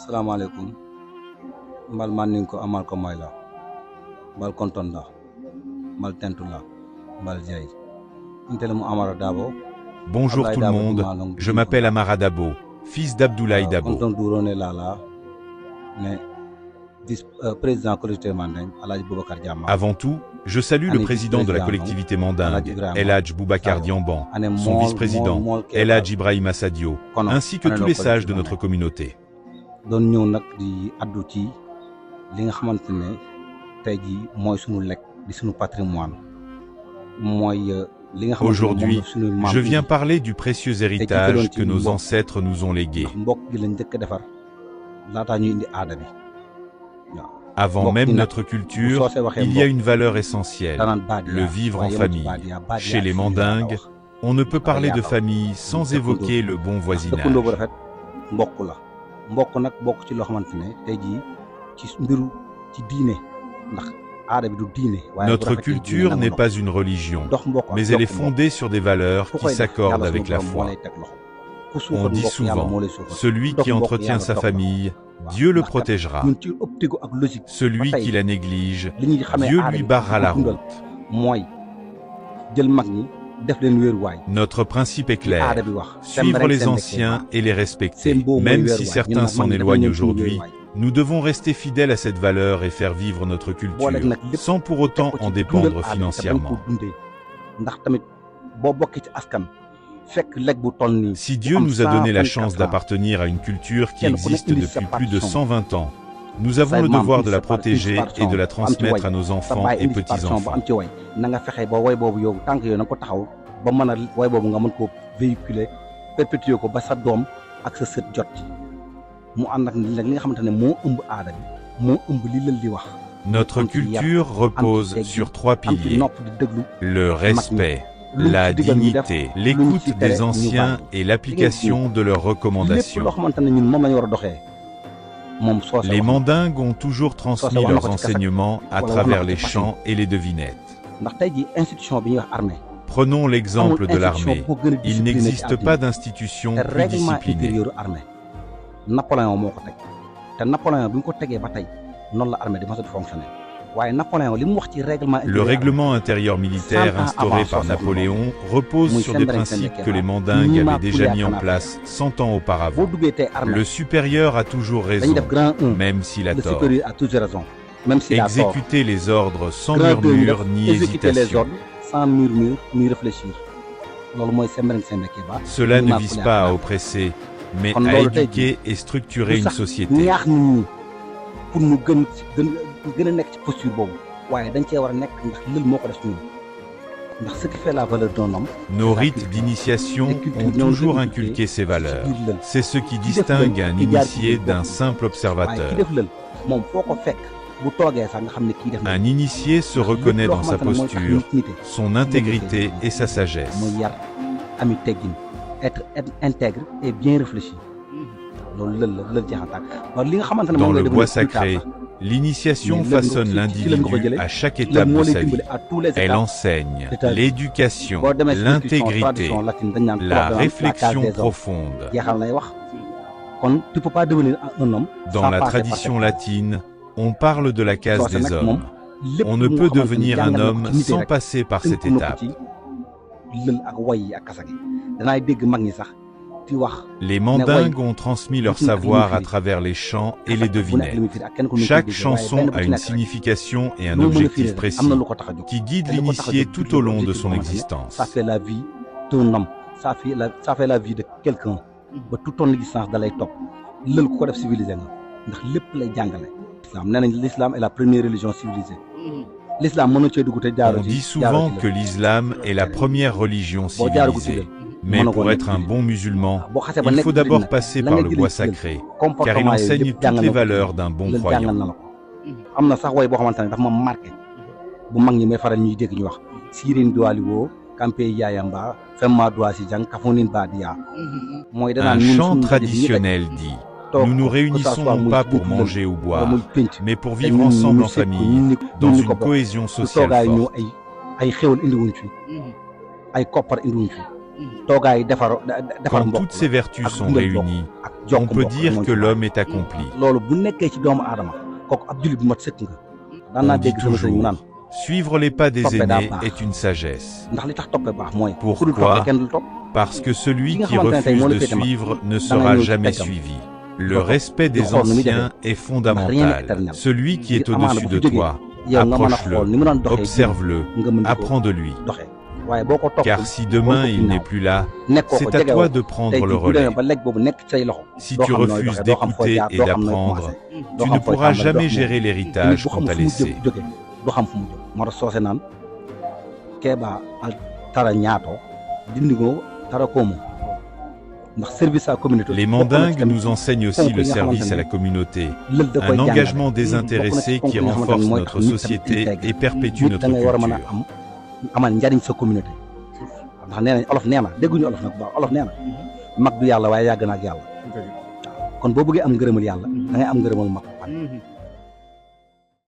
Salaamaaleykum mbal mannin ko amal ko mayla mbal kontonda mbal tentula mbal jay intele mu amara dabo. Bonjour tout le monde, je m'appelle Amara Dabo, fils d'Abdoulaye Dabo. konton durone lala ne président collectivité Manding Alhaji Boubacar Diamban. Avant tout, je salue le président de la collectivité Manding, El Hadj Boubacar Diamban, son vice-président, El Hadj Ibrahima Sadio, ainsi que tous les sages de notre communauté. doon ñëw nag di addu ci li nga xamante ne tey jii mooy sunu lekk di sunu patrimoine mooy li nga xamante ne Aujourd'hui, je viens parler du précieux héritage que nos ancêtres nous ont légué. mbokk gi lañ njëkk a defar laataa ñuy indi aada bi. Avant même notre culture, il y a une valeur essentielle, le vivre en famille. Chez les Mandingues, on ne peut parler de famille sans évoquer le bon voisinage. dëkkandoo bu rafet mbokk la mbokk nag bokk ci loo xamante ne tey jii ci mbiru ci diine ndax aada bi du diine. Notre culture n'est pas une religion, mais elle est fondée sur des valeurs qui s'accordent avec la foi. On dit souvent, celui qui entretient sa famille, Dieu le protégera. Celui qui la néglige, Dieu lui barrera la route. Notre principe est clair, suivre les anciens et les respecter. Même si certains s'en éloignent aujourd'hui, nous devons rester fidèles à cette valeur et faire vivre notre culture, sans pour autant en dépendre financièrement. Si Dieu nous a donné la chance d'appartenir à une culture qui existe depuis plus de 120 ans, nous avons le devoir de la protéger et de la transmettre à nos enfants et petits-enfants. Notre culture repose sur 3 piliers, le respect, la dignité, l'écoute des anciens et l'application de leurs recommandations. Les Mandingues ont toujours transmis leurs enseignements à travers les chants et les devinettes. Prenons l'exemple de l'armée. Il n'existe pas d'institution plus disciplinée. Le règlement intérieur militaire instauré par Napoléon repose sur des principes que les Mandingues avaient déjà mis en place 100 ans auparavant. Le supérieur a toujours raison, même s'il a tort. Exécuter les ordres sans murmure ni hésitation. Cela ne vise pas à oppresser, mais à éduquer et structurer une société. Nos rites d'initiation ont toujours inculqué ces valeurs. C'est ce qui distingue un initié d'un simple observateur. Un initié se reconnaît dans sa posture, son intégrité et sa sagesse. Dans le bois sacré, l'initiation façonne l'individu à chaque étape de sa vie. Elle enseigne l'éducation, l'intégrité, la réflexion profonde. Dans la tradition latine, on parle de la case des hommes. On ne peut devenir un homme sans passer par cette étape. Les Mandingues ont transmis leur savoir à travers les chants et les devinettes. Chaque chanson a une signification et un objectif précis qui guide l'initié tout au long de son existence. Ça fait la vie d'un homme, ça fait la vie de quelqu'un. Toute ton existence da lay top. Leul ko def civilisé nga ndax lepp lay jangale. L'islam est la première religion civilisée. On dit souvent que l'islam est la première religion civilisée. Mais pour être un bon musulman, il faut d'abord passer par le bois sacré, car il enseigne toutes les valeurs d'un bon croyant. Un chant traditionnel dit: nous nous réunissons non pas pour manger ou boire, mais pour vivre ensemble en famille, dans une cohésion sociale forte. Quand toutes ces vertus sont réunies, on peut dire que l'homme est accompli. On dit toujours, suivre les pas des aînés est une sagesse. Pourquoi? Parce que celui qui refuse de suivre ne sera jamais suivi. Le respect des anciens est fondamental. Celui qui est au-dessus de toi, approche-le, observe-le, apprends de lui. Car si demain il n'est plus là, c'est à toi de prendre le relais. Si tu refuses d'écouter et d'apprendre, tu ne pourras jamais gérer l'héritage qu'on t'a laissé. Les Mandingues nous enseignent aussi le service à la communauté, un engagement désintéressé qui renforce notre société et perpétue notre culture. kon boo bëggee am ngërëmal yàlla da ngay am ngërëmal mag